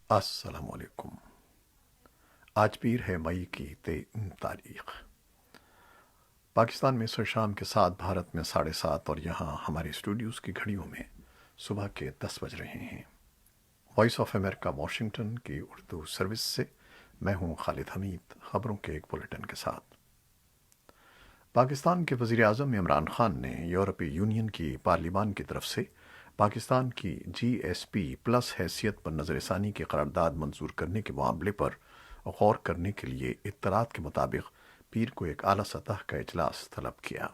السلام علیکم۔ آج پیر ہے مئی کی 3 تاریخ۔ پاکستان میں سر شام کے 7، بھارت میں 7:30 اور یہاں ہمارے اسٹوڈیوز کی گھڑیوں میں صبح کے 10 بج رہے ہیں۔ وائس آف امریکہ واشنگٹن کی اردو سروس سے میں ہوں خالد حمید، خبروں کے ایک بلیٹن کے ساتھ۔ پاکستان کے وزیر اعظم عمران خان نے یورپی یونین کی پارلیمان کی طرف سے پاکستان کی GSP+ حیثیت پر نظر ثانی کی قرارداد منظور کرنے کے معاملے پر غور کرنے کے لیے اطلاعات کے مطابق پیر کو ایک اعلیٰ سطح کا اجلاس طلب کیا۔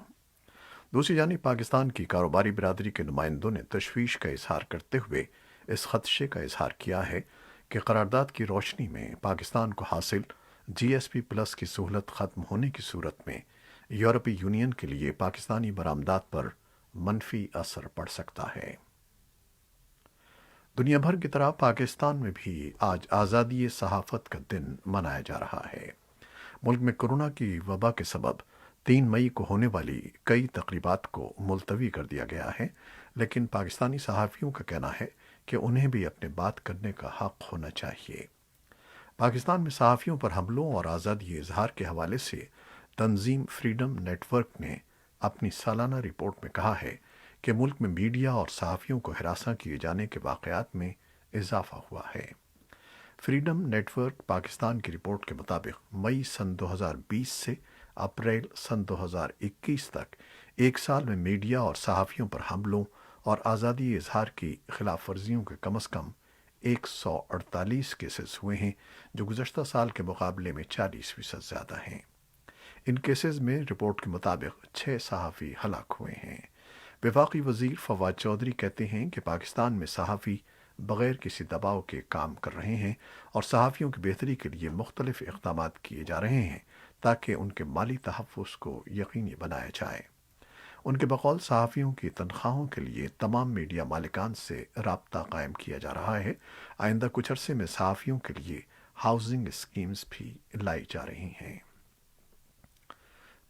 دوسری جانب پاکستان کی کاروباری برادری کے نمائندوں نے تشویش کا اظہار کرتے ہوئے اس خدشے کا اظہار کیا ہے کہ قرارداد کی روشنی میں پاکستان کو حاصل GSP+ کی سہولت ختم ہونے کی صورت میں یورپی یونین کے لیے پاکستانی برآمدات پر منفی اثر پڑ سکتا ہے۔ دنیا بھر کی طرح پاکستان میں بھی آج آزادی صحافت کا دن منایا جا رہا ہے۔ ملک میں کورونا کی وبا کے سبب 3 مئی کو ہونے والی کئی تقریبات کو ملتوی کر دیا گیا ہے، لیکن پاکستانی صحافیوں کا کہنا ہے کہ انہیں بھی اپنے بات کرنے کا حق ہونا چاہیے۔ پاکستان میں صحافیوں پر حملوں اور آزادی اظہار کے حوالے سے تنظیم فریڈم نیٹ ورک نے اپنی سالانہ رپورٹ میں کہا ہے کہ ملک میں میڈیا اور صحافیوں کو ہراساں کیے جانے کے واقعات میں اضافہ ہوا ہے۔ فریڈم نیٹ ورک پاکستان کی رپورٹ کے مطابق مئی سن 2020 سے اپریل سن 2021 تک ایک سال میں میڈیا اور صحافیوں پر حملوں اور آزادی اظہار کی خلاف ورزیوں کے کم از کم 148 کیسز ہوئے ہیں، جو گزشتہ سال کے مقابلے میں 40% زیادہ ہیں۔ ان کیسز میں رپورٹ کے مطابق 6 صحافی ہلاک ہوئے ہیں۔ وفاقی وزیر فواد چودھری کہتے ہیں کہ پاکستان میں صحافی بغیر کسی دباؤ کے کام کر رہے ہیں اور صحافیوں کی بہتری کے لیے مختلف اقدامات کیے جا رہے ہیں تاکہ ان کے مالی تحفظ کو یقینی بنایا جائے۔ ان کے بقول صحافیوں کی تنخواہوں کے لیے تمام میڈیا مالکان سے رابطہ قائم کیا جا رہا ہے۔ آئندہ کچھ عرصے میں صحافیوں کے لیے ہاؤسنگ اسکیمز بھی لائی جا رہی ہیں۔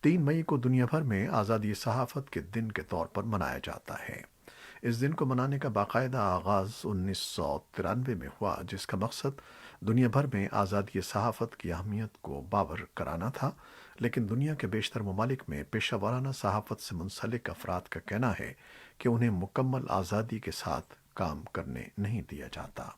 3 مئی کو دنیا بھر میں آزادی صحافت کے دن کے طور پر منایا جاتا ہے۔ اس دن کو منانے کا باقاعدہ آغاز 1993 میں ہوا، جس کا مقصد دنیا بھر میں آزادی صحافت کی اہمیت کو باور کرانا تھا، لیکن دنیا کے بیشتر ممالک میں پیشہ ورانہ صحافت سے منسلک افراد کا کہنا ہے کہ انہیں مکمل آزادی کے ساتھ کام کرنے نہیں دیا جاتا۔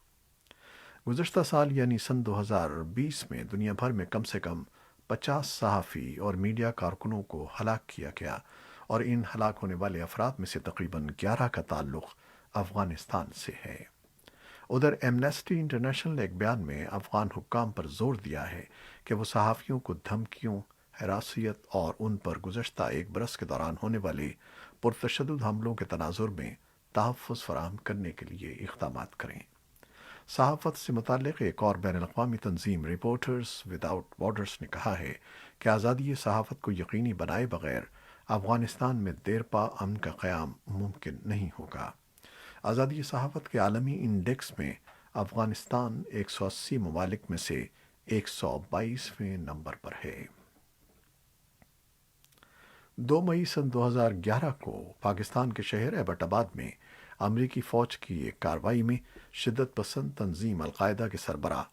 گزشتہ سال یعنی سن 2020 میں دنیا بھر میں کم سے کم 50 صحافی اور میڈیا کارکنوں کو ہلاک کیا گیا، اور ان ہلاک ہونے والے افراد میں سے تقریباً 11 کا تعلق افغانستان سے ہے۔ ادھر ایمنسٹی انٹرنیشنل نے ایک بیان میں افغان حکام پر زور دیا ہے کہ وہ صحافیوں کو دھمکیوں، ہراسیت اور ان پر گزشتہ 1 برس کے دوران ہونے والے پرتشدد حملوں کے تناظر میں تحفظ فراہم کرنے کے لیے اقدامات کریں۔ صحافت سے متعلق ایک اور بین الاقوامی تنظیم رپورٹرز وداؤٹ بارڈرز نے کہا ہے کہ آزادی صحافت کو یقینی بنائے بغیر افغانستان میں دیرپا امن کا قیام ممکن نہیں ہوگا۔ آزادی صحافت کے عالمی انڈیکس میں افغانستان 180 ممالک میں سے 122ویں نمبر پر ہے۔ 2 مئی سن 2011 کو پاکستان کے شہر ایبٹ آباد میں امریکی فوج کی ایک کارروائی میں شدت پسند تنظیم القاعدہ کے سربراہ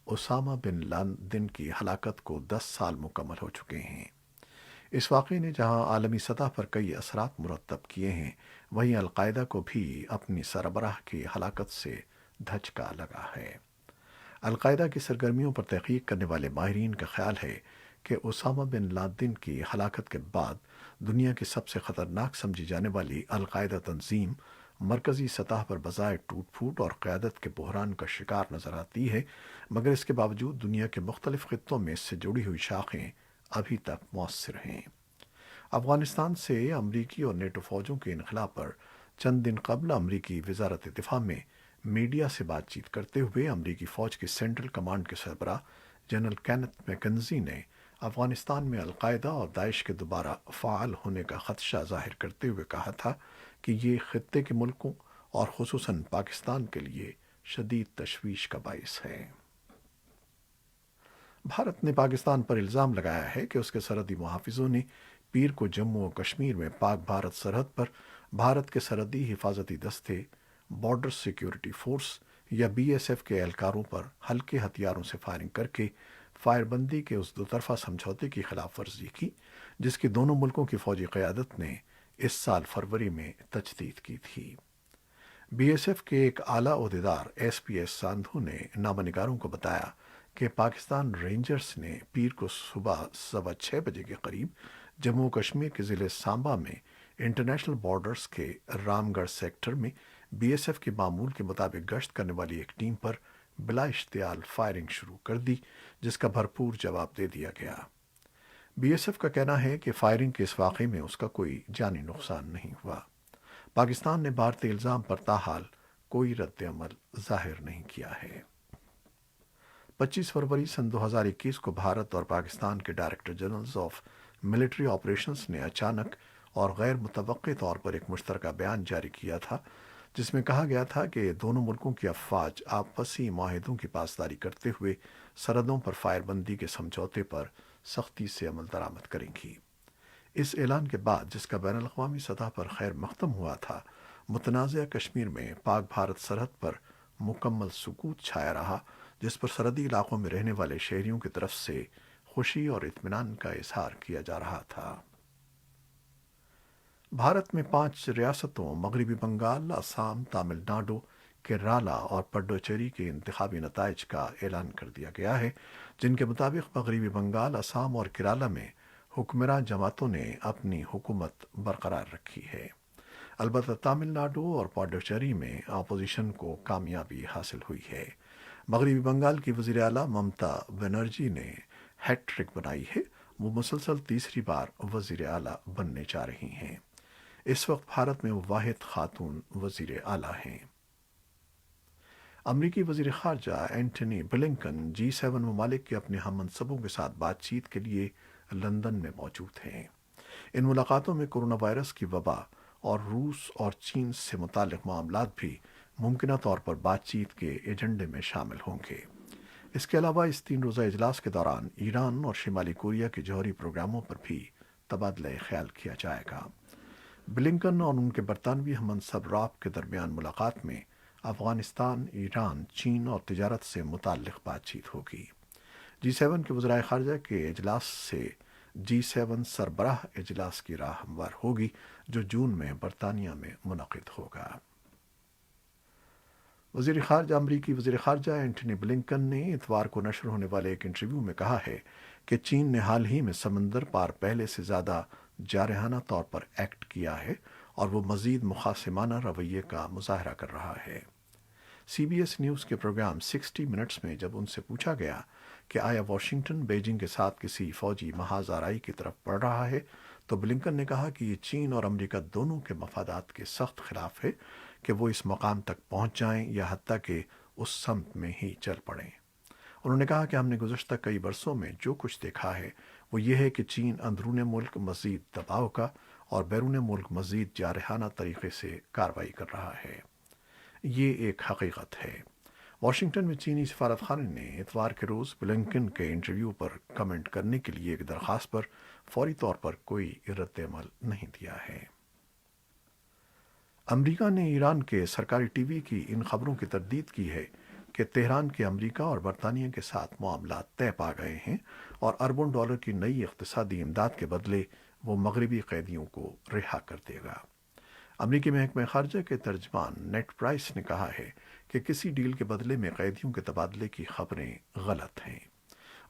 اسامہ بن لادن کی ہلاکت کو 10 سال مکمل ہو چکے ہیں۔ اس واقعے نے جہاں عالمی سطح پر کئی اثرات مرتب کیے ہیں، وہیں القاعدہ کو بھی اپنی سربراہ کی ہلاکت سے دھچکا لگا ہے۔ القاعدہ کی سرگرمیوں پر تحقیق کرنے والے ماہرین کا خیال ہے کہ اسامہ بن لادن کی ہلاکت کے بعد دنیا کی سب سے خطرناک سمجھی جانے والی القاعدہ تنظیم مرکزی سطح پر بظاہر ٹوٹ پھوٹ اور قیادت کے بحران کا شکار نظر آتی ہے، مگر اس کے باوجود دنیا کے مختلف خطوں میں اس سے جڑی ہوئی شاخیں ابھی تک مؤثر ہیں۔ افغانستان سے امریکی اور نیٹو فوجوں کے انخلا پر چند دن قبل امریکی وزارت دفاع میں میڈیا سے بات چیت کرتے ہوئے امریکی فوج کی سینٹرل کمانڈ کے سربراہ جنرل کینتھ میکنزی نے افغانستان میں القاعدہ اور داعش کے دوبارہ فعال ہونے کا خدشہ ظاہر کرتے ہوئے کہا تھا کہ یہ خطے کے ملکوں اور خصوصاً پاکستان کے لیے شدید تشویش کا باعث ہے۔ بھارت نے پاکستان پر الزام لگایا ہے کہ اس کے سرحدی محافظوں نے پیر کو جموں و کشمیر میں پاک بھارت سرحد پر بھارت کے سرحدی حفاظتی دستے، بارڈر سیکیورٹی فورس یا بی ایس ایف کے اہلکاروں پر ہلکے ہتھیاروں سے فائرنگ کر کے فائر بندی کے اس دوطرفہ سمجھوتے کی خلاف ورزی کی جس کی دونوں ملکوں کی فوجی قیادت نے اس سال فروری میں تجدید کی تھی۔ بی ایس ایف کے ایک اعلیٰ عہدیدار ایس پی ایس ساندھو نے نامہ نگاروں کو بتایا کہ پاکستان رینجرز نے پیر کو صبح 6:15 کے قریب جموں و کشمیر کے ضلع سامبا میں انٹرنیشنل بارڈرز کے رام گڑھ سیکٹر میں بی ایس ایف کے معمول کے مطابق گشت کرنے والی ایک ٹیم پر بلا اشتعال فائرنگ شروع کر دی جس کا بھرپور جواب دے دیا گیا۔ بی ایس ایف کا کہنا ہے کہ فائرنگ کے اس واقعے میں اس کا کوئی جانی نقصان نہیں ہوا۔ پاکستان نے بھارتی الزام پر تاحال کوئی رد عمل ظاہر نہیں کیا ہے۔ 25 فروری سن 2021 کو بھارت اور پاکستان کے director generals of military operations نے اچانک اور غیر متوقع طور پر ایک مشترکہ بیان جاری کیا تھا جس میں کہا گیا تھا کہ دونوں ملکوں کی افواج آپسی معاہدوں کی پاسداری کرتے ہوئے سرحدوں پر فائر بندی کے سمجھوتے پر سختی سے عمل درآمد کریں گی۔ اس اعلان کے بعد جس کا بین الاقوامی سطح پر خیر مقدم ہوا تھا، متنازع کشمیر میں پاک بھارت سرحد پر مکمل سکوت چھایا رہا جس پر سرحدی علاقوں میں رہنے والے شہریوں کی طرف سے خوشی اور اطمینان کا اظہار کیا جا رہا تھا۔ بھارت میں 5 ریاستوں مغربی بنگال، آسام، تامل ناڈو، کیرالا اور پڈوچیری کے انتخابی نتائج کا اعلان کر دیا گیا ہے جن کے مطابق مغربی بنگال، آسام اور کیرالا میں حکمراں جماعتوں نے اپنی حکومت برقرار رکھی ہے۔ البتہ تامل ناڈو اور پڈوچیری میں اپوزیشن کو کامیابی حاصل ہوئی ہے۔ مغربی بنگال کی وزیر اعلیٰ ممتا بنرجی نے ہیٹ ٹرک بنائی ہے، وہ مسلسل تیسری بار وزیر اعلیٰ بننے جا رہی ہیں۔ اس وقت بھارت میں وہ واحد خاتون وزیر اعلیٰ ہیں۔ امریکی وزیر خارجہ اینٹنی بلنکن G7 ممالک کے اپنے ہم منصبوں کے ساتھ بات چیت کے لیے لندن میں موجود ہیں۔ ان ملاقاتوں میں کرونا وائرس کی وبا اور روس اور چین سے متعلق معاملات بھی ممکنہ طور پر بات چیت کے ایجنڈے میں شامل ہوں گے۔ اس کے علاوہ اس 3 روزہ اجلاس کے دوران ایران اور شمالی کوریا کے جوہری پروگراموں پر بھی تبادلہ خیال کیا جائے گا۔ بلنکن اور ان کے برطانوی ہم منصب راب کے درمیان ملاقات میں افغانستان، ایران، چین اور تجارت سے متعلق بات چیت ہوگی۔ G7 کے وزرائے خارجہ کے اجلاس سے G7 سربراہ اجلاس کی راہ ہموار ہوگی جو جون میں برطانیہ میں منعقد ہوگا۔ امریکی وزیر خارجہ اینٹنی بلنکن نے اتوار کو نشر ہونے والے ایک انٹرویو میں کہا ہے کہ چین نے حال ہی میں سمندر پار پہلے سے زیادہ جارحانہ طور پر ایکٹ کیا ہے اور وہ مزید مخاصمانہ رویے کا مظاہرہ کر رہا ہے۔ سی بی ایس نیوز کے پروگرام 60 منٹس میں جب ان سے پوچھا گیا کہ آیا واشنگٹن بیجنگ کے ساتھ کسی فوجی محاذ آرائی کی طرف بڑھ رہا ہے تو بلنکن نے کہا کہ یہ چین اور امریکہ دونوں کے مفادات کے سخت خلاف ہے کہ وہ اس مقام تک پہنچ جائیں یا حتیٰ کہ اس سمت میں ہی چل پڑیں۔ انہوں نے کہا کہ ہم نے گزشتہ کئی برسوں میں جو کچھ دیکھا ہے وہ یہ ہے کہ چین اندرون ملک مزید دباؤ کا اور بیرون ملک مزید جارحانہ طریقے سے کارروائی کر رہا ہے۔ یہ ایک حقیقت ہے۔ واشنگٹن میں چینی سفارت خانے نے اتوار کے روز بلنکن کے انٹرویو پر کمنٹ کرنے کے لیے ایک درخواست پر فوری طور پر کوئی رد عمل نہیں دیا ہے۔ امریکہ نے ایران کے سرکاری ٹی وی کی ان خبروں کی تردید کی ہے کہ تہران کے امریکہ اور برطانیہ کے ساتھ معاملات طے پا گئے ہیں اور اربوں ڈالر کی نئی اقتصادی امداد کے بدلے وہ مغربی قیدیوں کو رہا کر دے گا۔ امریکی محکمہ خارجہ کے ترجمان نیٹ پرائس نے کہا ہے کہ کسی ڈیل کے بدلے میں قیدیوں کے تبادلے کی خبریں غلط ہیں۔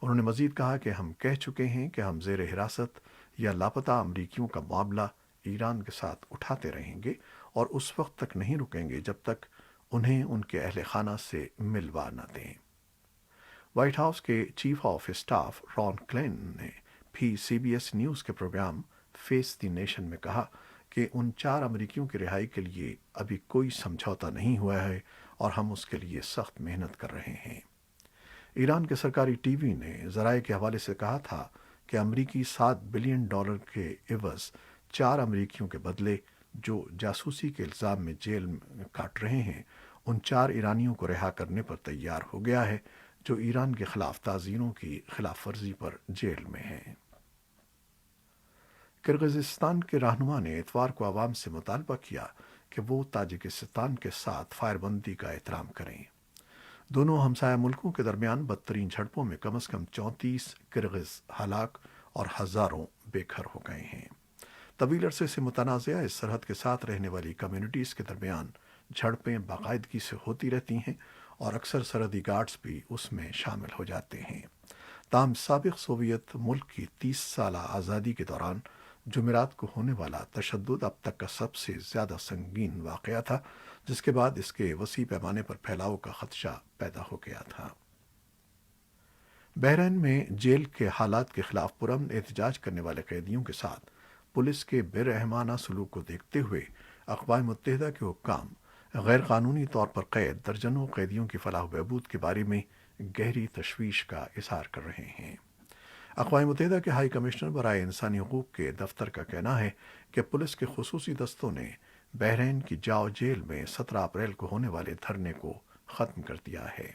انہوں نے مزید کہا کہ ہم کہہ چکے ہیں کہ ہم زیر حراست یا لاپتہ امریکیوں کا معاملہ ایران کے ساتھ اٹھاتے رہیں گے اور اس وقت تک نہیں رکیں گے جب تک انہیں ان کے اہل خانہ سے ملوا نہ دیں۔ وائٹ ہاؤس کے chief of staff run clean نے بھی سی بی ایس نیوز کے پروگرام فیس دی نیشن میں کہا کہ ان 4 امریکیوں کی رہائی کے لیے ابھی کوئی سمجھوتا نہیں ہوا ہے اور ہم اس کے لیے سخت محنت کر رہے ہیں۔ ایران کے سرکاری ٹی وی نے ذرائع کے حوالے سے کہا تھا کہ امریکی $7 بلین کے عوض 4 امریکیوں کے بدلے جو جاسوسی کے الزام میں جیل میں کاٹ رہے ہیں ان 4 ایرانیوں کو رہا کرنے پر تیار ہو گیا ہے جو ایران کے خلاف تعزیروں کی خلاف ورزی پر جیل میں ہیں۔ کرغزستان کے رہنما نے اتوار کو عوام سے مطالبہ کیا کہ وہ تاجکستان کے ساتھ فائر بندی کا احترام کریں۔ دونوں ہمسایہ ملکوں کے درمیان بدترین جھڑپوں میں کم از کم 34 کرغز ہلاک اور ہزاروں بے گھر ہو گئے ہیں۔ طویل عرصے سے متنازعہ اس سرحد کے ساتھ رہنے والی کمیونٹیز کے درمیان جھڑپیں باقاعدگی سے ہوتی رہتی ہیں اور اکثر سرحدی گارڈز بھی اس میں شامل ہو جاتے ہیں۔ تاہم سابق سوویت ملک کی 30 سالہ آزادی کے دوران جمعرات کو ہونے والا تشدد اب تک کا سب سے زیادہ سنگین واقعہ تھا، جس کے بعد اس کے وسیع پیمانے پر پھیلاؤ کا خدشہ پیدا ہو گیا تھا۔ بحرین میں جیل کے حالات کے خلاف پرامن احتجاج کرنے والے قیدیوں کے ساتھ پولیس کے بے رحمانہ سلوک کو دیکھتے ہوئے اقوام متحدہ کے حکام غیر قانونی طور پر قید درجنوں قیدیوں کی فلاح و بہبود کے بارے میں گہری تشویش کا اظہار کر رہے ہیں۔ اقوام متحدہ کے ہائی کمشنر برائے انسانی حقوق کے دفتر کا کہنا ہے کہ پولیس کے خصوصی دستوں نے بحرین کی جاؤ جیل میں 17 اپریل کو ہونے والے دھرنے کو ختم کر دیا ہے۔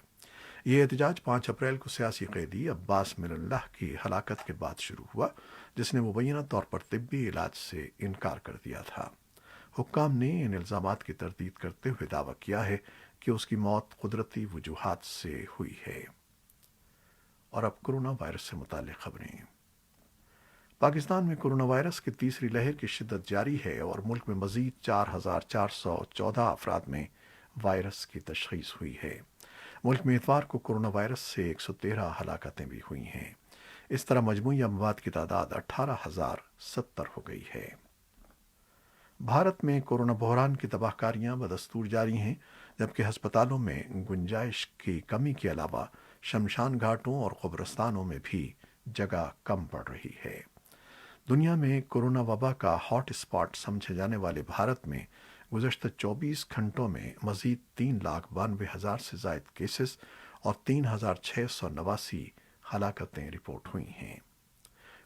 یہ احتجاج 5 اپریل کو سیاسی قیدی عباس مل اللہ کی ہلاکت کے بعد شروع ہوا، جس نے مبینہ طور پر طبی علاج سے انکار کر دیا تھا۔ حکام نے ان الزامات کی تردید کرتے ہوئے دعویٰ کیا ہے کہ اس کی موت قدرتی وجوہات سے ہوئی ہے۔ اور اب کورونا وائرس سے متعلق خبریں۔ پاکستان میں کورونا وائرس کی تیسری لہر کی شدت جاری ہے اور ملک میں مزید 4414 افراد میں وائرس کی تشخیص ہوئی ہے۔ ملک میں اتوار کو کورونا وائرس سے 113 ہلاکتیں بھی ہوئی ہیں۔ اس طرح مجموعی اموات کی تعداد 18,070 ہو گئی ہے۔ بھارت میں کورونا بحران کی تباہ کاریاں بدستور جاری ہیں، جبکہ ہسپتالوں میں گنجائش کی کمی کے علاوہ شمشان گھاٹوں اور قبرستانوں میں بھی جگہ کم پڑ رہی ہے۔ دنیا میں کورونا وبا کا ہاٹ اسپاٹ سمجھے جانے والے بھارت میں گزشتہ 24 گھنٹوں میں مزید 3,92,000 سے زائد کیسز اور 3,689 ہلاکتیں رپورٹ ہوئی ہیں۔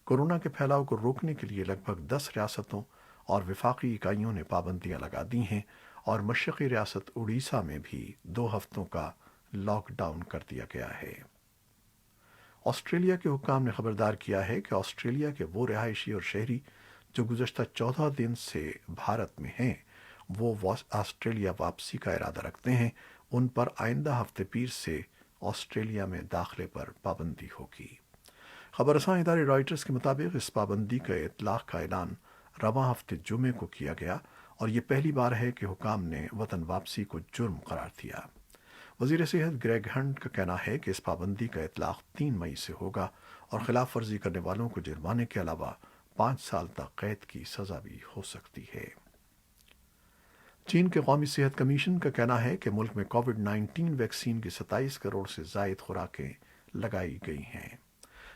کورونا کے پھیلاؤ کو روکنے کے لیے لگ بھگ 10 ریاستوں اور وفاقی اکائیوں نے پابندیاں لگا دی ہیں اور مشرقی ریاست اڑیسہ میں بھی 2 ہفتوں کا لاک ڈاؤن کر دیا گیا ہے۔ آسٹریلیا کے حکام نے خبردار کیا ہے کہ آسٹریلیا کے وہ رہائشی اور شہری جو گزشتہ 14 دن سے بھارت میں ہیں، وہ آسٹریلیا واپسی کا ارادہ رکھتے ہیں، ان پر آئندہ ہفتے پیر سے آسٹریلیا میں داخلے پر پابندی ہوگی۔ خبر رساں ادارے رائٹرز کے مطابق اس پابندی کا اطلاق کا اعلان رواں ہفتے جمعے کو کیا گیا اور یہ پہلی بار ہے کہ حکام نے وطن واپسی کو جرم قرار دیا۔ وزیر صحت گریگ ہنٹ کا کہنا ہے کہ اس پابندی کا اطلاق 3 مئی سے ہوگا اور خلاف ورزی کرنے والوں کو جرمانے کے علاوہ 5 سال تک قید کی سزا بھی ہو سکتی ہے۔ چین کے قومی صحت کمیشن کا کہنا ہے کہ ملک میں کووڈ 19 ویکسین کی 27 کروڑ سے زائد خوراکیں لگائی گئی ہیں۔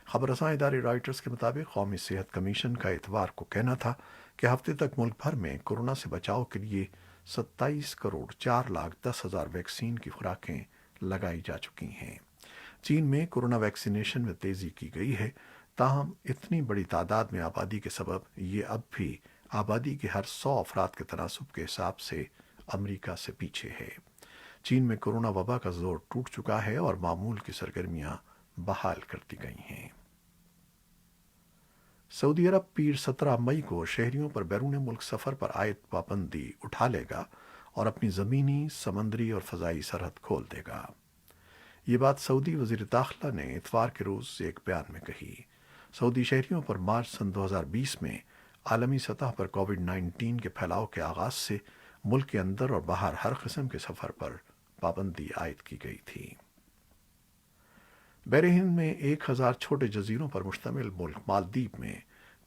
خبر رساں ادارے رائٹرز کے مطابق قومی صحت کمیشن کا اتوار کو کہنا تھا کہ ہفتے تک ملک بھر میں کورونا سے بچاؤ کے لیے 27 کروڑ 4,10,000 ویکسین کی خوراکیں لگائی جا چکی ہیں۔ چین میں کورونا ویکسینیشن میں تیزی کی گئی ہے، تاہم اتنی بڑی تعداد میں آبادی کے سبب یہ اب بھی آبادی کے ہر 100 افراد کے تناسب کے حساب سے امریکہ سے پیچھے ہے۔ چین میں کورونا وبا کا زور ٹوٹ چکا ہے اور معمول کی سرگرمیاں بحال کر دی گئی ہیں۔ سعودی عرب پیر 17 مئی کو شہریوں پر بیرون ملک سفر پر عائد پابندی اٹھا لے گا اور اپنی زمینی، سمندری اور فضائی سرحد کھول دے گا۔ یہ بات سعودی وزیر داخلہ نے اتوار کے روز ایک بیان میں کہی۔ سعودی شہریوں پر مارچ سن 2020 میں عالمی سطح پر کووڈ 19 کے پھیلاؤ کے آغاز سے ملک کے اندر اور باہر ہر قسم کے سفر پر پابندی عائد کی گئی تھی۔ بحر ہند میں 1,000 چھوٹے جزیروں پر مشتمل ملک مالدیپ میں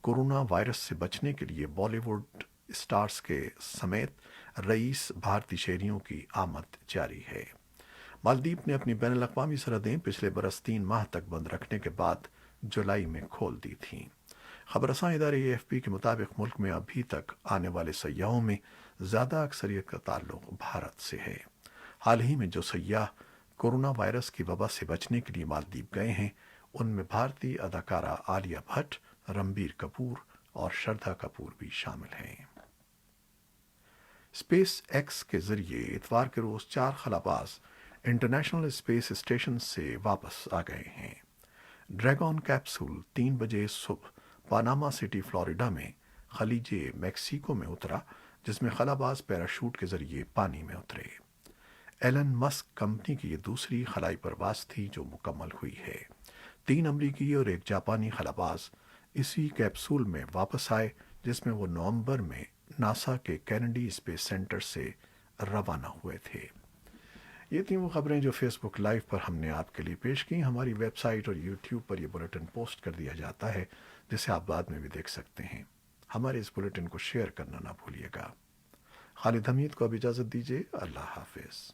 کورونا وائرس سے بچنے کے لیے بالی ووڈ اسٹارز کے سمیت رئیس بھارتی شہریوں کی آمد جاری ہے۔ مالدیپ نے اپنی بین الاقوامی سرحدیں پچھلے برس 3 ماہ تک بند رکھنے کے بعد جولائی میں کھول دی تھیں۔ خبر رساں ادارے AFP کے مطابق ملک میں ابھی تک آنے والے سیاحوں میں زیادہ اکثریت کا تعلق بھارت سے ہے۔ حال ہی میں جو سیاح کورونا وائرس کی وبا سے بچنے کے لیے مالدیپ گئے ہیں، ان میں بھارتی اداکارہ عالیہ بھٹ، رنبیر کپور اور شردھا کپور بھی شامل ہیں۔ اسپیس ایکس کے ذریعے اتوار کے روز 4 خلاباز انٹرنیشنل اسپیس اسٹیشن سے واپس آ گئے ہیں۔ ڈریگن کیپسول 3 بجے صبح پاناما سٹی فلوریڈا میں خلیج میکسیکو میں اترا، جس میں خلاباز پیراشوٹ کے ذریعے پانی میں اترے۔ ایلن مسک کمپنی کی یہ دوسری خلائی پرواز تھی جو مکمل ہوئی ہے۔ 3 امریکی اور ایک جاپانی خلاباز اسی کیپسول میں واپس آئے جس میں وہ نومبر میں ناسا کے کینیڈی اسپیس سینٹر سے روانہ ہوئے تھے۔ یہ تھیں وہ خبریں جو فیس بک لائیو پر ہم نے آپ کے لیے پیش کی۔ ہماری ویب سائٹ اور یوٹیوب پر یہ بلیٹن پوسٹ کر دیا جاتا ہے جسے آپ بعد میں بھی دیکھ سکتے ہیں۔ ہمارے اس بلیٹن کو شیئر کرنا نہ بھولیے گا۔ خالد حمید کو اب اجازت دیجیے۔ اللہ حافظ۔